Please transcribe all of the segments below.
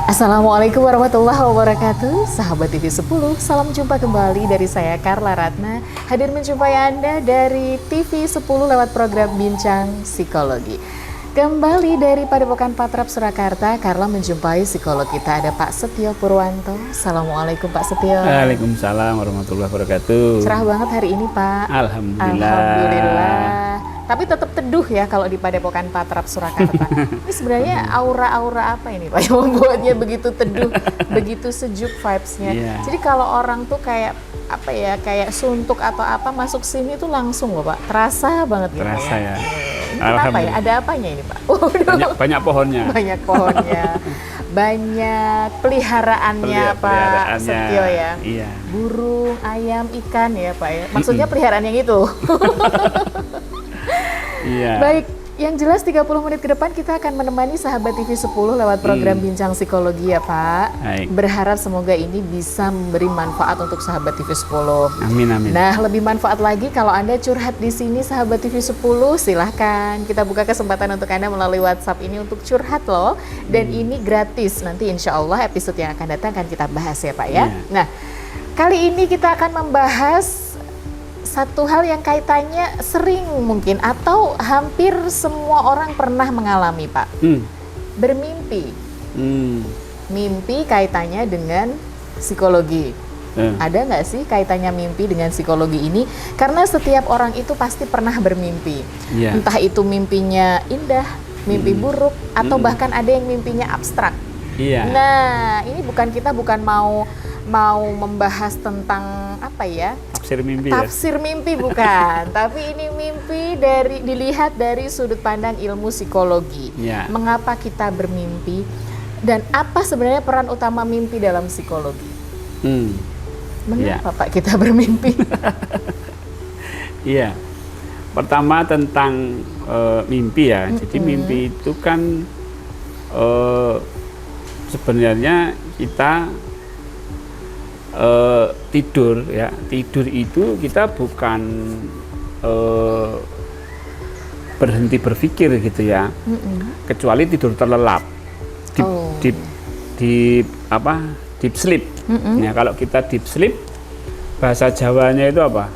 Assalamualaikum warahmatullahi wabarakatuh. Sahabat TV 10, salam jumpa kembali dari saya Carla Ratna. Hadir menjumpai Anda dari TV 10 lewat program Bincang Psikologi. Kembali dari Padepokan Patrap Surakarta, Carla menjumpai psikolog kita, ada Pak Setio Purwanto. Assalamualaikum Pak Setio. Waalaikumsalam warahmatullahi wabarakatuh. Cerah banget hari ini Pak. Alhamdulillah. Alhamdulillah. Tapi tetap teduh ya kalau di Padepokan Patrap Surakarta. Ini sebenarnya aura-aura apa ini Pak yang membuatnya begitu teduh, begitu sejuk vibes-nya. Yeah. Jadi kalau orang tuh kayak apa ya, kayak suntuk atau apa masuk sini tuh langsung loh Pak, terasa banget gitu. Terasa ya. Ini kenapa ya? Ada apanya ini Pak? Banyak pohonnya. Banyak pohonnya. Banyak peliharaannya Pak Setio ya. Iya. Burung, ayam, ikan ya Pak ya. Maksudnya peliharaan yang itu. Iya. Baik, yang jelas 30 menit ke depan kita akan menemani sahabat TV 10 lewat program Bincang Psikologi ya Pak. Baik. Berharap semoga ini bisa memberi manfaat untuk sahabat TV 10. Amin amin. Nah, lebih manfaat lagi kalau Anda curhat di sini sahabat TV 10, silahkan. Kita buka kesempatan untuk Anda melalui WhatsApp ini untuk curhat loh. Dan ini gratis. Nanti insya Allah episode yang akan datang akan kita bahas ya Pak ya. Iya. Nah, kali ini kita akan membahas satu hal yang kaitannya sering mungkin atau hampir semua orang pernah mengalami Pak. Bermimpi. Mimpi kaitannya dengan psikologi. Ada nggak sih kaitannya mimpi dengan psikologi ini? Karena setiap orang itu pasti pernah bermimpi. Yeah. Entah itu mimpinya indah, mimpi buruk, atau bahkan ada yang mimpinya abstrak. Iya. Nah, ini kita bukan mau membahas tentang apa ya? Tafsir mimpi Tafsir mimpi bukan, tapi ini mimpi dilihat dari sudut pandang ilmu psikologi. Ya. Mengapa kita bermimpi dan apa sebenarnya peran utama mimpi dalam psikologi? Mengapa Pak kita bermimpi? Iya. Pertama tentang mimpi ya. Jadi mimpi itu kan sebenarnya kita tidur ya, tidur itu kita bukan berhenti berpikir gitu ya, kecuali tidur terlelap, deep sleep. Ya, kalau kita deep sleep, bahasa Jawanya itu apa?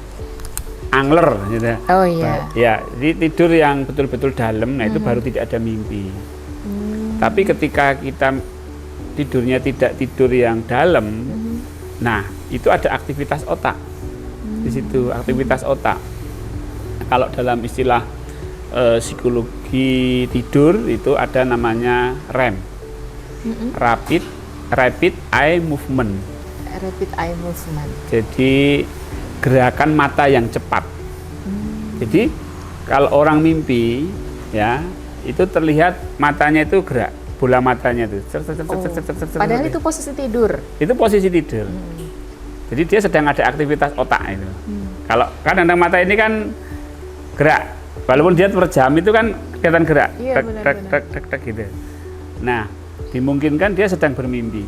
Angler gitu. Oh iya. Ya, jadi tidur yang betul-betul dalam, nah itu baru tidak ada mimpi. Tapi ketika kita tidurnya tidak tidur yang dalam, nah, itu ada aktivitas otak. Di situ aktivitas otak. Kalau dalam istilah psikologi tidur itu ada namanya REM. Rapid Eye Movement. Rapid Eye Movement. Jadi gerakan mata yang cepat. Jadi kalau orang mimpi ya, itu terlihat matanya itu gerak, bola matanya itu. Padahal itu posisi tidur. Itu posisi tidur. Jadi dia sedang ada aktivitas otak itu. Kalau kadang-kadang mata ini kan gerak, walaupun dia per jam itu kan kelihatan gerak, tek gitu. Nah, dimungkinkan dia sedang bermimpi,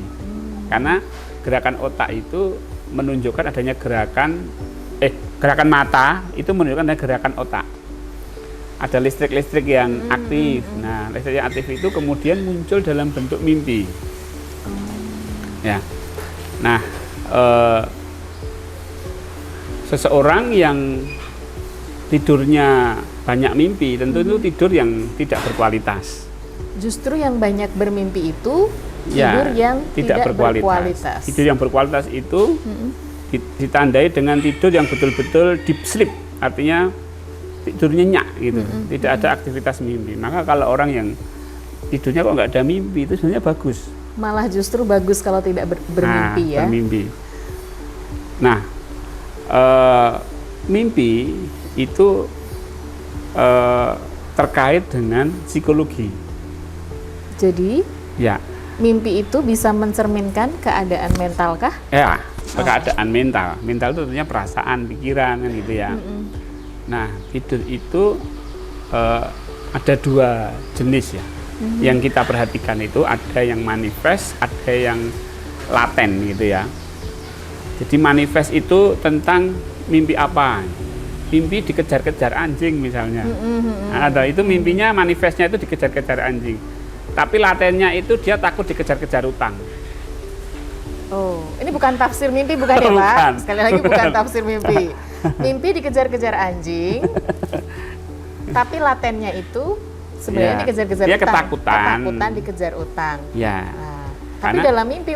karena gerakan otak itu menunjukkan adanya gerakan mata itu menunjukkan adanya gerakan otak. Ada listrik-listrik yang aktif. Nah, listrik yang aktif itu kemudian muncul dalam bentuk mimpi. Ya, nah. Seseorang yang tidurnya banyak mimpi tentu itu tidur yang tidak berkualitas. Justru yang banyak bermimpi itu Ya, tidur yang tidak berkualitas. Tidur yang berkualitas itu ditandai dengan tidur yang betul-betul deep sleep, artinya tidur nyenyak gitu, tidak ada aktivitas mimpi. Maka kalau orang yang tidurnya kok nggak ada mimpi, itu sebenarnya bagus. Malah justru bagus kalau tidak bermimpi ya. Bermimpi. Nah, mimpi itu terkait dengan psikologi. Jadi, ya, mimpi itu bisa mencerminkan keadaan mental kah? Ya, keadaan mental. Mental itu tentunya perasaan, pikiran kan gitu ya. Nah, tidur itu ada dua jenis ya. Yang kita perhatikan itu ada yang manifest, ada yang laten gitu ya. Jadi manifest itu tentang mimpi apa? Mimpi dikejar-kejar anjing misalnya. Ada itu mimpinya, manifestnya itu dikejar-kejar anjing. tapi latennya itu dia takut dikejar-kejar utang. Oh, ini bukan tafsir mimpi bukan ya Pak? Bukan. Sekali lagi bukan tafsir mimpi. Mimpi dikejar-kejar anjing, tapi latennya itu sebenarnya Ya, dikejar-kejar dia utang. ketakutan. Ketakutan dikejar utang. Ya. Nah, tapi Karena dalam mimpi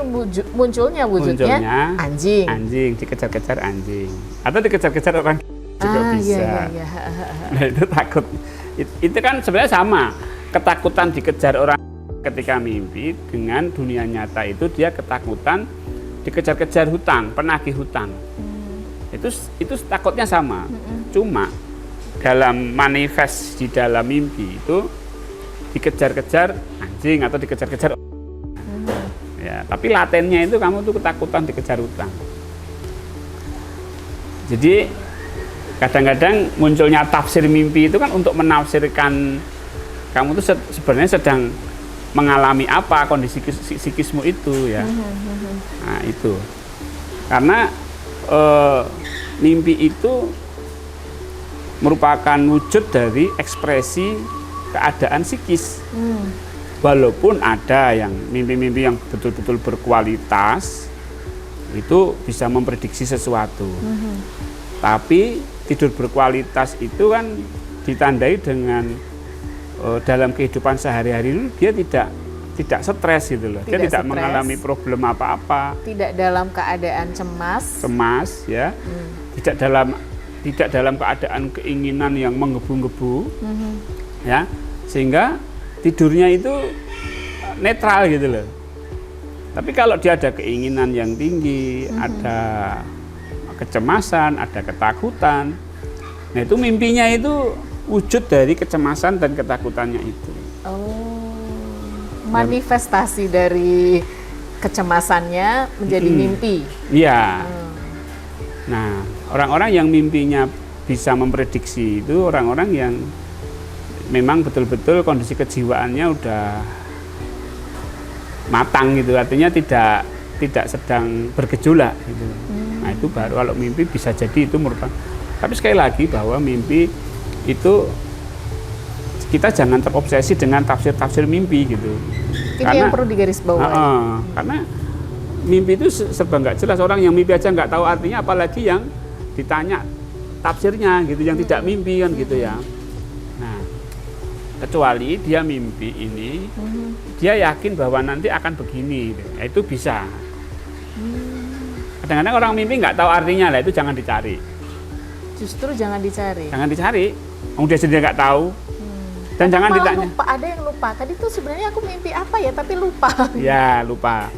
munculnya wujudnya anjing. Anjing, dikejar-kejar anjing. Atau dikejar-kejar orang juga bisa. Iya. Nah, itu takut. Itu kan sebenarnya sama. Ketakutan dikejar orang ketika mimpi dengan dunia nyata itu dia ketakutan dikejar-kejar hutang, penagih hutang. Itu takutnya sama. Cuma dalam manifest di dalam mimpi itu dikejar-kejar anjing atau dikejar-kejar ya, tapi latennya itu kamu tuh ketakutan dikejar hutang. Jadi kadang-kadang munculnya tafsir mimpi itu kan untuk menafsirkan kamu tuh sebenarnya sedang mengalami apa kondisi psikismu itu ya. Nah itu karena mimpi itu merupakan wujud dari ekspresi keadaan psikis. Walaupun ada yang mimpi-mimpi yang betul-betul berkualitas itu bisa memprediksi sesuatu. Tapi tidur berkualitas itu kan ditandai dengan dalam kehidupan sehari-hari itu dia tidak stres gitu loh. Dia tidak mengalami problem apa-apa. Tidak dalam keadaan cemas ya. Tidak dalam keadaan keinginan yang menggebu-gebu. Ya. Sehingga tidurnya itu netral gitu loh. Tapi kalau dia ada keinginan yang tinggi, ada kecemasan, ada ketakutan, nah itu mimpinya itu wujud dari kecemasan dan ketakutannya itu. Manifestasi dari kecemasannya menjadi mimpi. Iya. Nah, orang-orang yang mimpinya bisa memprediksi itu orang-orang yang memang betul-betul kondisi kejiwaannya udah matang gitu, artinya tidak sedang bergejolak gitu. Nah, itu baru kalau mimpi bisa jadi itu merupakan. Tapi sekali lagi bahwa mimpi itu kita jangan terobsesi dengan tafsir-tafsir mimpi gitu. Ini yang perlu digarisbawahi. Karena mimpi itu serba nggak jelas. Orang yang mimpi aja nggak tahu artinya, apalagi yang ditanya tafsirnya gitu, yang tidak mimpi kan gitu ya. Nah, kecuali dia mimpi ini, dia yakin bahwa nanti akan begini, ya, itu bisa. Kadang-kadang orang mimpi nggak tahu artinya lah, itu jangan dicari. Justru jangan dicari. Jangan dicari. Dia sendiri nggak tahu. Dan jangan ditanya. Lupa, ada yang lupa. Tadi tuh sebenarnya aku mimpi apa ya, tapi lupa. Ya, lupa.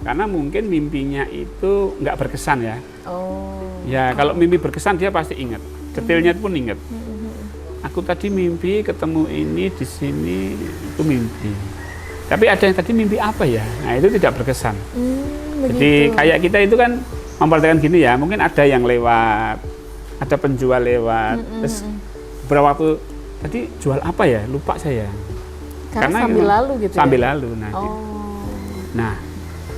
Karena mungkin mimpinya itu nggak berkesan ya. Ya, kalau mimpi berkesan dia pasti ingat. Detailnya pun ingat. Aku tadi mimpi ketemu ini di sini, itu mimpi. Tapi ada yang tadi mimpi apa ya? Nah, itu tidak berkesan. Jadi kayak kita itu kan memperhatikan gini ya, mungkin ada yang lewat, ada penjual lewat, terus beberapa waktu tadi jual apa ya? Lupa saya. Karena sambil lalu gitu. Sambil ya? lalu. Nah, gitu. Nah,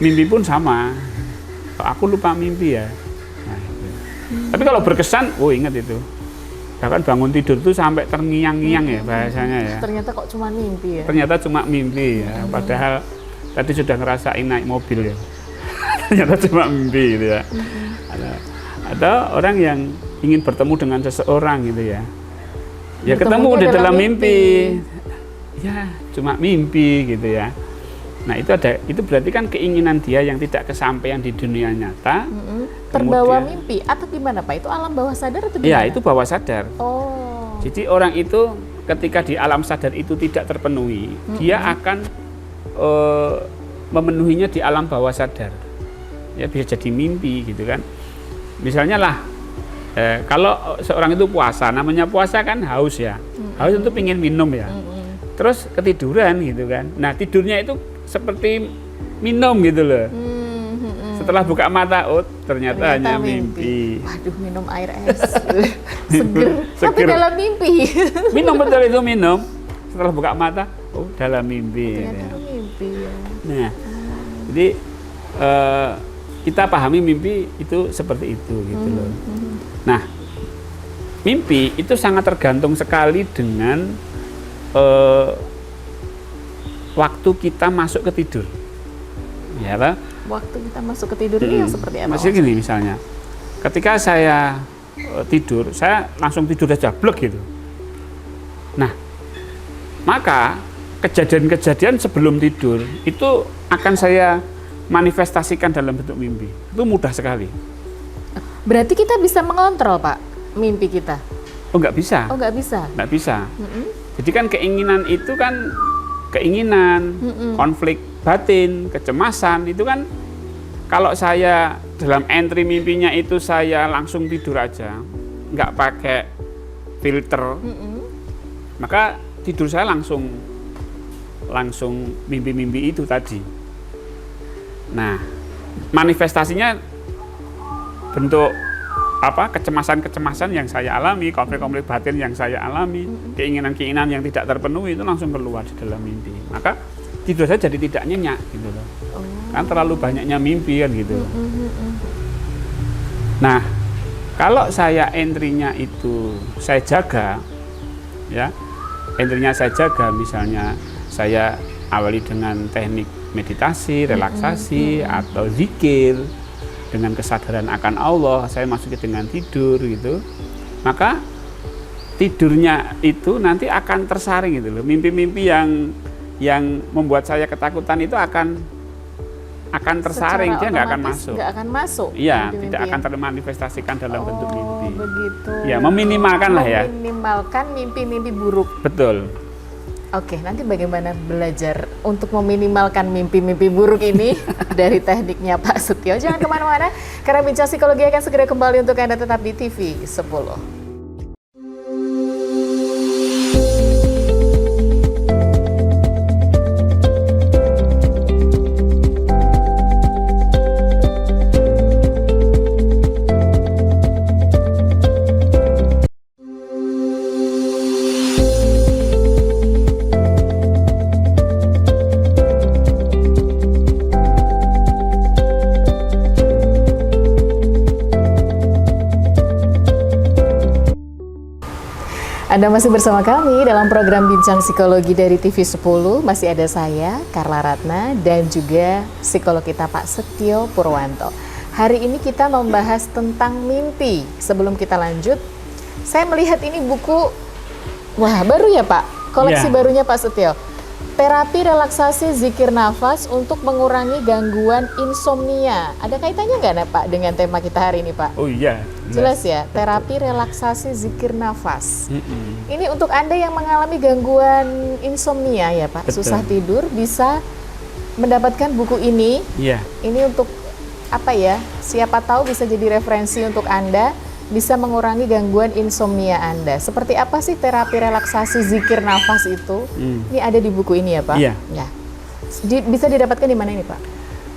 mimpi pun sama. Kalau aku lupa mimpi ya. Nah, gitu. Tapi kalau berkesan, ingat itu. Bahkan bangun tidur tuh sampai terngiang-ngiang ya bahasanya ya. Ternyata kok cuma mimpi ya. Ternyata cuma mimpi ya. Padahal tadi sudah ngerasain naik mobil ya. Ternyata cuma mimpi gitu ya. Atau orang yang ingin bertemu dengan seseorang gitu ya. Ya ketemu di dalam mimpi. Ya, cuma mimpi gitu ya. Nah, itu berarti kan keinginan dia yang tidak kesampaian di dunia nyata. Terbawa mimpi atau gimana Pak? Itu alam bawah sadar atau gimana? Ya, itu bawah sadar. Jadi orang itu ketika di alam sadar itu tidak terpenuhi, dia akan memenuhinya di alam bawah sadar. Ya, bisa jadi mimpi gitu kan. Misalnya lah, kalau seorang itu puasa, namanya puasa kan haus ya. Haus itu pengen minum ya. Terus ketiduran gitu kan. Nah, tidurnya itu seperti minum gitu loh. Setelah buka mata, ternyata hanya mimpi. Waduh, minum air es. Seger. Tapi dalam mimpi. Minum betul itu minum. Setelah buka mata, dalam mimpi. Ternyata mimpi ya. Nah, jadi kita pahami mimpi itu seperti itu gitu loh. Nah, mimpi itu sangat tergantung sekali dengan waktu kita masuk ke tidur. Ya, Pak? Waktu kita masuk ke tidur ini yang seperti apa? Masih gini misalnya, ketika saya tidur, saya langsung tidur aja, blek gitu. Nah, maka kejadian-kejadian sebelum tidur itu akan saya manifestasikan dalam bentuk mimpi. Itu mudah sekali. Berarti kita bisa mengontrol, Pak, mimpi kita? Oh, nggak bisa. Oh, nggak bisa? Nggak bisa. Jadi kan keinginan itu kan keinginan, konflik batin, kecemasan itu kan kalau saya dalam entry mimpinya itu saya langsung tidur aja, nggak pakai filter, maka tidur saya langsung mimpi-mimpi itu tadi. Nah, manifestasinya bentuk apa kecemasan-kecemasan yang saya alami, konflik-konflik batin yang saya alami, keinginan-keinginan yang tidak terpenuhi itu langsung keluar di dalam mimpi. Maka tidur saya jadi tidak nyenyak gitu loh. Kan terlalu banyaknya mimpi kan gitu. Nah, kalau saya entry-nya itu saya jaga, ya, entry-nya saya jaga, misalnya saya awali dengan teknik meditasi, relaksasi, atau zikir, dengan kesadaran akan Allah, saya masuki dengan tidur gitu, maka tidurnya itu nanti akan tersaring gitu loh. Mimpi-mimpi yang membuat saya ketakutan itu akan tersaring, dia nggak akan masuk. Nggak akan masuk. Iya, tidak akan termanifestasikan dalam bentuk mimpi. Begitu. Ya, meminimalkan lah ya. Meminimalkan mimpi-mimpi buruk. Betul. Oke, nanti bagaimana belajar untuk meminimalkan mimpi-mimpi buruk ini dari tekniknya Pak Setio. Jangan kemana-mana, karena Bincang Psikologi akan segera kembali untuk Anda tetap di TV 10. Anda masih bersama kami dalam program Bincang Psikologi dari TV 10. Masih ada saya, Carla Ratna, dan juga psikolog kita Pak Setio Purwanto. Hari ini kita membahas tentang mimpi. Sebelum kita lanjut, saya melihat ini buku, wah baru ya Pak, koleksi barunya Pak Setio. Terapi relaksasi zikir nafas untuk mengurangi gangguan insomnia. Ada kaitannya nggak Pak dengan tema kita hari ini Pak? Oh iya. Jelas ya, terapi relaksasi zikir nafas. Ini untuk Anda yang mengalami gangguan insomnia ya Pak, Betul. susah tidur, bisa mendapatkan buku ini. Iya. Ini untuk apa ya, siapa tahu bisa jadi referensi untuk Anda, bisa mengurangi gangguan insomnia Anda. Seperti apa sih terapi relaksasi zikir nafas itu? Ini ada di buku ini ya Pak? Iya. Ya. Bisa didapatkan di mana ini Pak?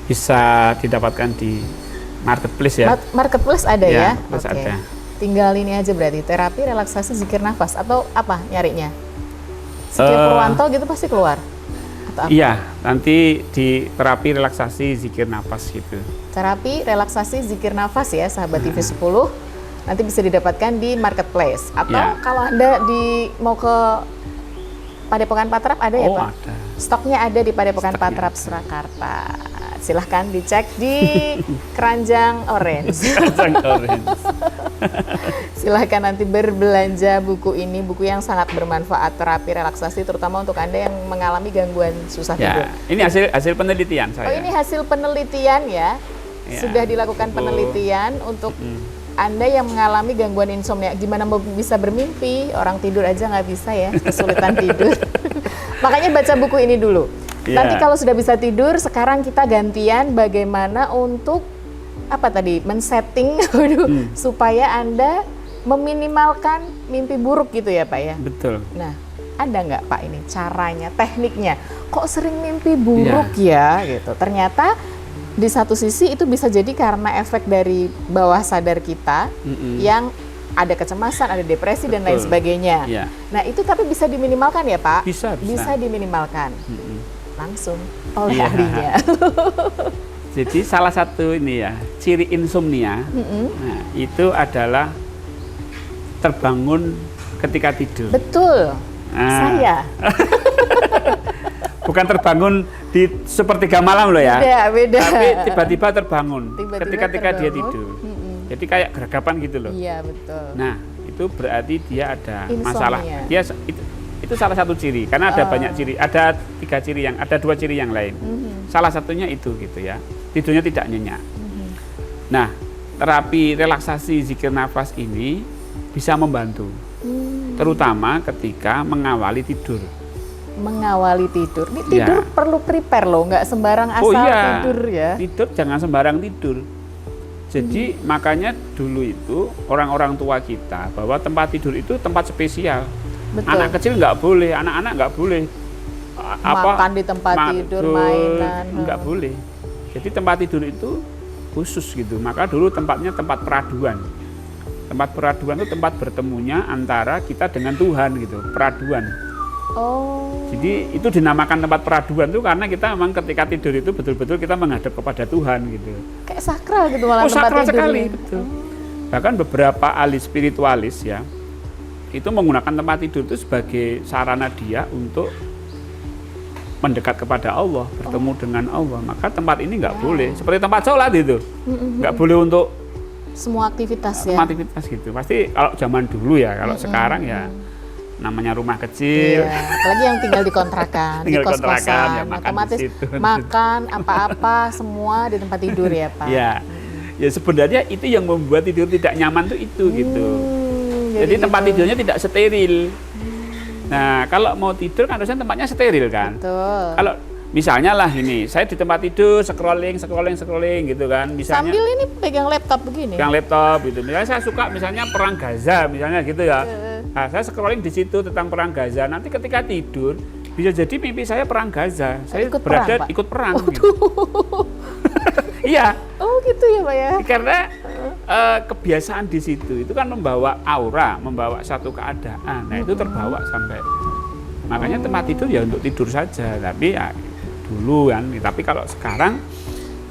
Bisa didapatkan di marketplace ya. Marketplace ada ya? Oke. Ada. Tinggal ini aja berarti, terapi relaksasi zikir nafas, atau apa nyarinya? Setio Purwanto gitu pasti keluar? Atau apa? Iya, nanti di terapi relaksasi zikir nafas gitu. Terapi relaksasi zikir nafas ya sahabat TV 10, nanti bisa didapatkan di marketplace. Atau kalau Anda mau ke Padepokan Patrap ada ya Pak? Ada. Stoknya ada di Padepokan Patrap Surakarta. Silahkan dicek di keranjang orange. Keranjang orange. Silahkan nanti berbelanja buku ini, buku yang sangat bermanfaat, terapi relaksasi terutama untuk Anda yang mengalami gangguan susah tidur. Ini hasil penelitian saya. Oh, ini hasil penelitian ya? Sudah dilakukan penelitian untuk Anda yang mengalami gangguan insomnia. Gimana bisa bermimpi? Orang tidur aja nggak bisa ya, kesulitan tidur. Makanya baca buku ini dulu. Nanti kalau sudah bisa tidur, sekarang kita gantian bagaimana untuk apa tadi, men-setting supaya Anda meminimalkan mimpi buruk gitu ya Pak ya? Betul. Nah, ada nggak Pak ini caranya, tekniknya? Kok sering mimpi buruk ya gitu? Ternyata di satu sisi itu bisa jadi karena efek dari bawah sadar kita yang ada kecemasan, ada depresi dan lain sebagainya. Nah itu tapi bisa diminimalkan ya Pak? Bisa diminimalkan. Langsung oleh ahlinya. Jadi salah satu ini ya, ciri insomnia, nah, itu adalah terbangun ketika tidur. Betul, saya. bukan terbangun di sepertiga malam loh ya. Beda. Tapi tiba-tiba terbangun ketika dia terbangun. tidur. Jadi kayak geragapan gitu loh. Iya, betul. Nah, itu berarti dia ada Insomnia. masalah. Dia itu salah satu ciri karena ada banyak ciri. Ada 3 ciri ada 2 ciri yang lain. Salah satunya itu gitu ya. Tidurnya tidak nyenyak. Nah, terapi relaksasi zikir nafas ini bisa membantu. Terutama ketika mengawali tidur. Mengawali tidur. Ini tidur perlu prepare loh, nggak sembarang asal tidur ya. Tidur jangan sembarang tidur. Jadi makanya dulu itu orang-orang tua kita bahwa tempat tidur itu tempat spesial. Betul. Anak kecil nggak boleh, anak-anak nggak boleh Makan di tempat tidur, mainan. Nggak boleh. Jadi tempat tidur itu khusus gitu. Maka dulu tempatnya tempat peraduan. Tempat peraduan itu tempat bertemunya antara kita dengan Tuhan gitu, peraduan. Jadi itu dinamakan tempat peraduan tuh karena kita memang ketika tidur itu betul-betul kita menghadap kepada Tuhan gitu. Kayak sakral gitu malah tempat sakral tidur sekali, ini. betul. Bahkan beberapa ahli spiritualis ya, itu menggunakan tempat tidur itu sebagai sarana dia untuk mendekat kepada Allah, bertemu dengan Allah. Maka tempat ini nggak boleh, seperti tempat sholat itu, nggak boleh untuk semua aktivitas ya. Aktivitas gitu. Pasti kalau zaman dulu ya, kalau sekarang ya namanya rumah kecil. Iya, apalagi yang tinggal di kontrakan, Tinggal di kos-kosan, kontrakan, ya makan otomatis di situ. makan apa-apa semua di tempat tidur ya Pak. Ya, ya sebenarnya itu yang membuat tidur tidak nyaman tuh itu gitu. Jadi tempat tidurnya tidak steril. Nah, kalau mau tidur kan harusnya tempatnya steril kan. Betul. Kalau misalnya lah ini, saya di tempat tidur scrolling gitu kan. Misalnya sambil ini pegang laptop begini. pegang laptop gitu. Misalnya saya suka misalnya perang Gaza misalnya gitu ya. Nah, saya scrolling di situ tentang perang Gaza. Nanti ketika tidur bisa jadi mimpi saya perang Gaza. Saya ikut perang gitu. Iya. Oh gitu ya Pak ya. Karena kebiasaan di situ itu kan membawa aura, membawa satu keadaan. Nah, itu terbawa sampai. Makanya tempat tidur ya untuk tidur saja, tapi ya dulu kan. Tapi kalau sekarang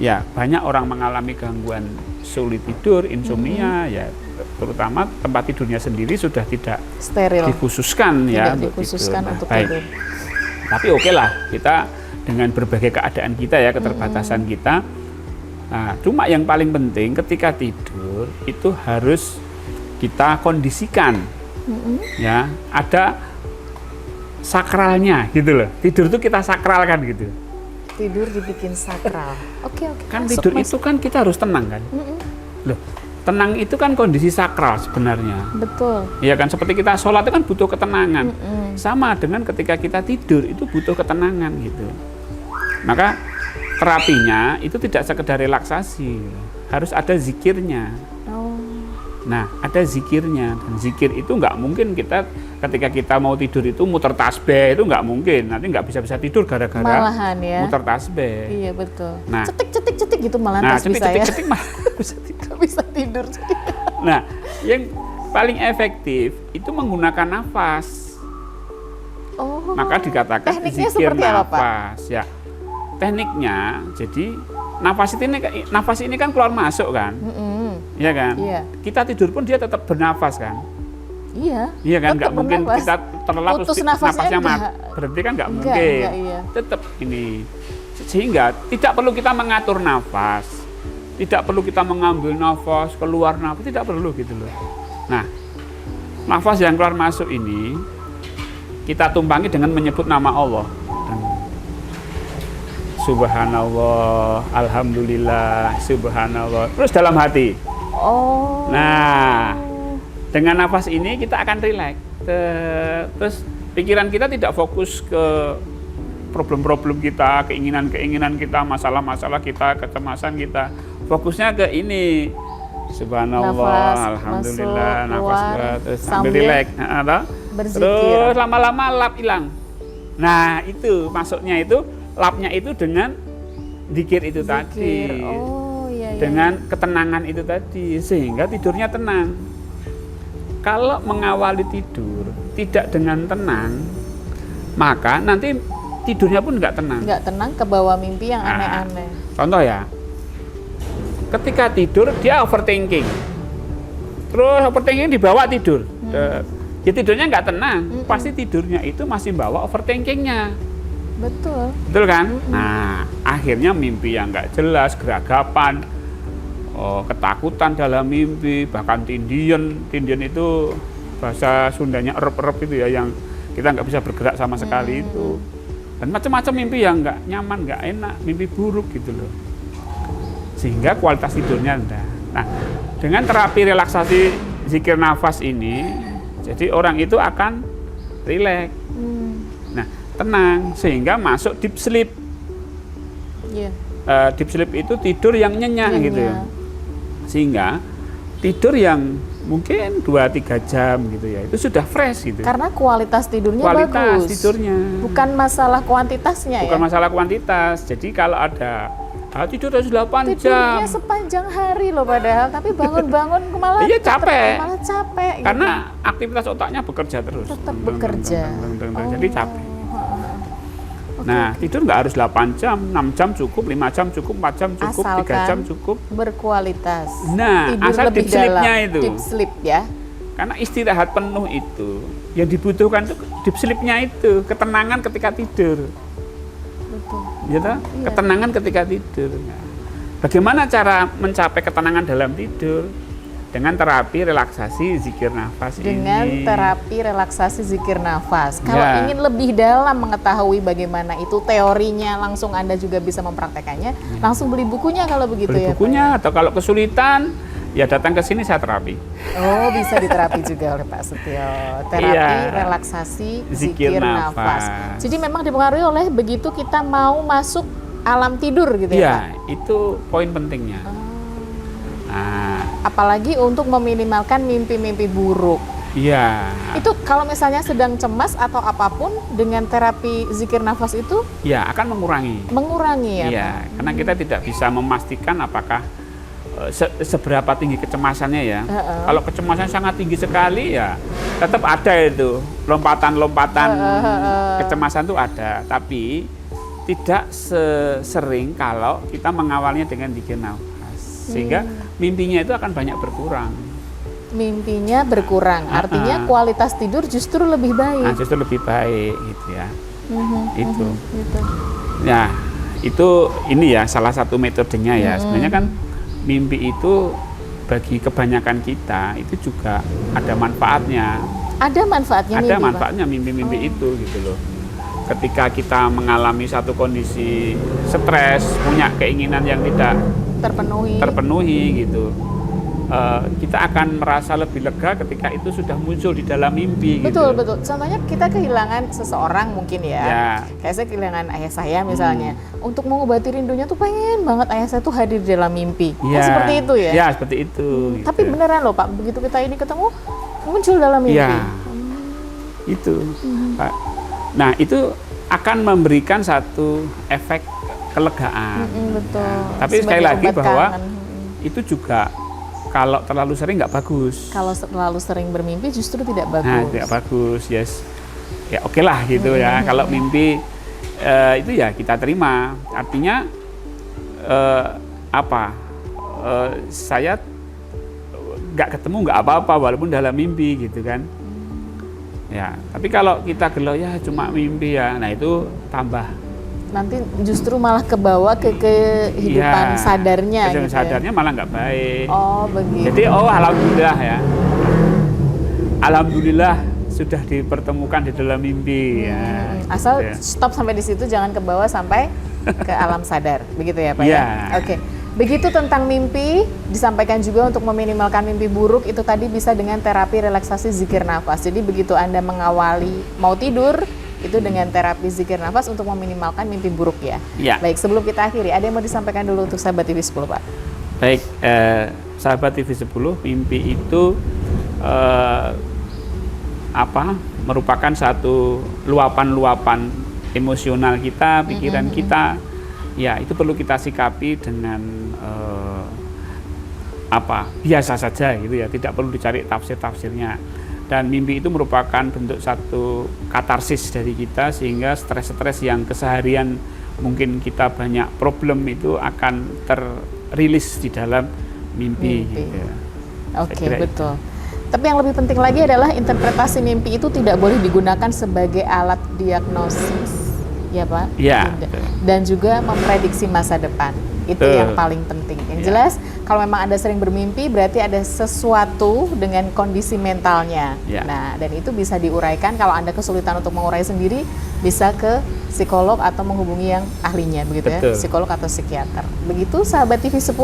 ya banyak orang mengalami gangguan sulit tidur, insomnia ya, terutama tempat tidurnya sendiri sudah tidak steril. Dikhususkan ya tidak dikhususkan untuk baik. tidur. Tapi oke lah, kita dengan berbagai keadaan kita ya, keterbatasan kita. Nah, cuma yang paling penting ketika tidur itu harus kita kondisikan. Ya, ada sakralnya gitu loh. Tidur itu kita sakralkan gitu. Tidur dibikin sakral. Oke. Kan tidur itu kan kita harus tenang kan. Loh, tenang itu kan kondisi sakral sebenarnya. Betul. Iya kan, seperti kita sholat itu kan butuh ketenangan. Sama dengan ketika kita tidur itu butuh ketenangan gitu. Maka terapinya itu tidak sekedar relaksasi, harus ada zikirnya. Nah, ada zikirnya, dan zikir itu nggak mungkin kita ketika kita mau tidur itu muter tasbih, itu nggak mungkin, nanti nggak bisa tidur gara-gara malahan ya muter tasbih. Iya betul. Nah, cetik gitu malah tas bisa ya. Cetik malah bisa tidur. Nah, yang paling efektif itu menggunakan nafas. Maka dikatakan tekniknya zikir seperti apa, Pak? nafas ya. Tekniknya, jadi nafas ini kan keluar masuk kan. Iya kan? Iya. Kita tidur pun dia tetap bernafas kan? Iya kan? Nggak mungkin kita terlelap terus nafasnya berhenti kan nggak mungkin. Iya. Tetap ini. Sehingga tidak perlu kita mengatur nafas. Tidak perlu kita mengambil nafas, keluar nafas, tidak perlu gitu loh. Nah, nafas yang keluar masuk ini kita tumpangi dengan menyebut nama Allah. Subhanallah, alhamdulillah, subhanallah. Terus dalam hati. Nah, dengan nafas ini kita akan rileks. Terus pikiran kita tidak fokus ke problem-problem kita, keinginan-keinginan kita, masalah-masalah kita, kecemasan kita. Fokusnya ke ini. Subhanallah, nafas alhamdulillah, masuk, nafas keluar, terus sambil rileks. Terus lama-lama lap hilang. Nah, itu masuknya itu lapnya itu dengan zikir itu tadi. Iya. Dengan ketenangan itu tadi, sehingga tidurnya tenang. Kalau mengawali tidur tidak dengan tenang, maka nanti tidurnya pun nggak tenang. Nggak tenang, ke bawah mimpi yang aneh-aneh. Contoh ya, ketika tidur dia overthinking, terus overthinking dibawa tidur. Ya tidurnya nggak tenang, pasti tidurnya itu masih bawa overthinkingnya. Betul. Betul kan? Nah, akhirnya mimpi yang nggak jelas, geragapan, ketakutan dalam mimpi, bahkan tindian itu bahasa Sundanya erep-erep itu ya, yang kita nggak bisa bergerak sama sekali itu. Dan macam-macam mimpi yang nggak nyaman, nggak enak, mimpi buruk gitu loh. Sehingga kualitas tidurnya rendah. Nah, dengan terapi relaksasi zikir nafas ini, jadi orang itu akan rileks. Nah, tenang sehingga masuk deep sleep. Deep sleep itu tidur yang nyenyak gitu ya. Sehingga tidur yang mungkin 2-3 jam gitu ya, itu sudah fresh gitu. Karena kualitas tidurnya kualitas bagus. Tidurnya. Bukan masalah kuantitasnya. Bukan masalah kuantitas. Jadi kalau ada tidur harus 8 jam. Tidurnya sepanjang hari loh padahal, tapi bangun-bangun malah iya capek. Malah capek. Karena aktivitas otaknya bekerja terus. Tetap bekerja. Jadi capek. Nah, tidur nggak harus 8 jam, 6 jam cukup, 5 jam cukup, 4 jam cukup, asalkan 3 jam cukup. Berkualitas. Nah, tidur asal lebih deep sleep-nya dalam. itu. Deep sleep ya. Karena istirahat penuh itu, yang dibutuhkan itu deep sleep-nya itu, ketenangan ketika tidur. Betul. Ya toh? Iya. Ketenangan ketika tidur. Nah, bagaimana cara mencapai ketenangan dalam tidur? Dengan terapi relaksasi zikir nafas Dengan ini. terapi relaksasi zikir nafas. Kalau ingin lebih dalam mengetahui bagaimana itu teorinya, langsung Anda juga bisa mempraktekannya. Langsung beli bukunya kalau begitu beli ya. bukunya, atau kalau kesulitan, ya datang ke sini saya terapi. Oh, bisa diterapi juga oleh Pak Setio. Terapi relaksasi zikir nafas. Jadi memang dipengaruhi oleh begitu kita mau masuk alam tidur gitu ya, Pak? Itu poin pentingnya. Nah, apalagi untuk meminimalkan mimpi-mimpi buruk. Iya. Itu kalau misalnya sedang cemas atau apapun, dengan terapi zikir nafas itu ya akan mengurangi. Mengurangi ya. Iya, karena kita tidak bisa memastikan apakah seberapa tinggi kecemasannya ya. Kalau kecemasan sangat tinggi sekali ya tetap ada itu lompatan-lompatan kecemasan itu ada, tapi tidak sesering kalau kita mengawalnya dengan zikir nafas. Sehingga mimpinya itu akan banyak berkurang. Mimpinya berkurang, artinya kualitas tidur justru lebih baik. Nah, justru lebih baik gitu ya. Itu. Gitu. Nah, itu ini ya salah satu metodenya ya. Sebenarnya kan mimpi itu bagi kebanyakan kita itu juga ada manfaatnya. Ada manfaatnya ada mimpi, manfaatnya mimpi-mimpi itu gitu loh. Ketika kita mengalami satu kondisi stres, punya keinginan yang tidak terpenuhi gitu, kita akan merasa lebih lega ketika itu sudah muncul di dalam mimpi. Betul, gitu. betul. Contohnya kita kehilangan seseorang mungkin ya. Kayak saya kehilangan ayah saya misalnya. Untuk mengobati rindunya tuh pengen banget ayah saya tuh hadir di dalam mimpi. Ya, seperti itu ya? Ya, seperti itu. Gitu. Tapi beneran loh Pak, begitu kita ini ketemu, muncul dalam mimpi. Ya, itu. Pak. Nah, itu akan memberikan satu efek kelegaan. Betul. Nah, tapi sekali lagi bahwa itu juga kalau terlalu sering nggak bagus. Kalau terlalu sering bermimpi justru tidak bagus. Nah, tidak bagus, yes. Ya oke lah gitu ya. Kalau mimpi itu ya kita terima. Artinya saya nggak ketemu nggak apa-apa walaupun dalam mimpi gitu kan. Ya, tapi kalau kita gelo ya cuma mimpi ya, nah itu tambah. Nanti justru malah kebawa ke kehidupan sadarnya. Kehidupan gitu sadarnya ya? malah nggak baik. Oh begitu. Jadi alhamdulillah ya. Alhamdulillah sudah dipertemukan di dalam mimpi. Ya, asal gitu ya. Stop sampai di situ, jangan kebawa sampai ke alam sadar, begitu ya Pak ya? Oke. Begitu tentang mimpi, disampaikan juga untuk meminimalkan mimpi buruk itu tadi bisa dengan terapi relaksasi zikir nafas. Jadi begitu Anda mengawali mau tidur, itu dengan terapi zikir nafas untuk meminimalkan mimpi buruk ya. Baik, sebelum kita akhiri, ada yang mau disampaikan dulu untuk sahabat TV 10 Pak? Baik, sahabat TV 10, mimpi itu merupakan satu luapan-luapan emosional kita, pikiran kita. Ya, itu perlu kita sikapi dengan biasa saja gitu ya, tidak perlu dicari tafsir-tafsirnya. Dan mimpi itu merupakan bentuk satu katarsis dari kita, sehingga stres-stres yang keseharian mungkin kita banyak problem itu akan terrilis di dalam mimpi. Gitu. Oke, betul. Tapi yang lebih penting lagi adalah interpretasi mimpi itu tidak boleh digunakan sebagai alat diagnosis. ya Pak. Iya. Dan juga memprediksi masa depan. Itu yang paling penting. Yang jelas kalau memang Anda sering bermimpi berarti ada sesuatu dengan kondisi mentalnya. Nah, dan itu bisa diuraikan. Kalau Anda kesulitan untuk mengurai sendiri, bisa ke psikolog atau menghubungi yang ahlinya, begitu ya, psikolog atau psikiater. Begitu sahabat TV 10.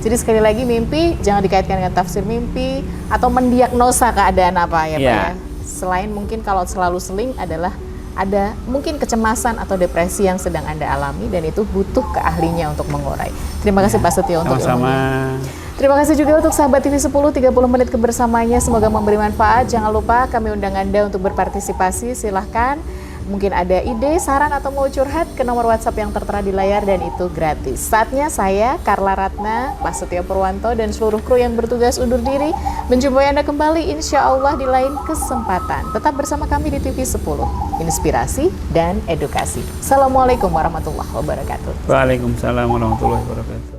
Jadi sekali lagi, mimpi jangan dikaitkan dengan tafsir mimpi atau mendiagnosa keadaan apa ya Pak ya. Selain mungkin kalau selalu seling adalah ada mungkin kecemasan atau depresi yang sedang Anda alami dan itu butuh ke ahlinya untuk mengurai. Terima kasih Pak Setio untuk ilmunya. Terima kasih juga untuk sahabat TV 10, 30 menit kebersamaannya, semoga memberi manfaat. Jangan lupa kami undang Anda untuk berpartisipasi, silahkan. Mungkin ada ide, saran, atau mau curhat ke nomor WhatsApp yang tertera di layar dan itu gratis. Saatnya saya, Carla Ratna, Pak Setio Purwanto, dan seluruh kru yang bertugas undur diri menjumpai Anda kembali insya Allah di lain kesempatan. Tetap bersama kami di TV 10, inspirasi dan edukasi. Assalamualaikum warahmatullahi wabarakatuh. Waalaikumsalam warahmatullahi wabarakatuh.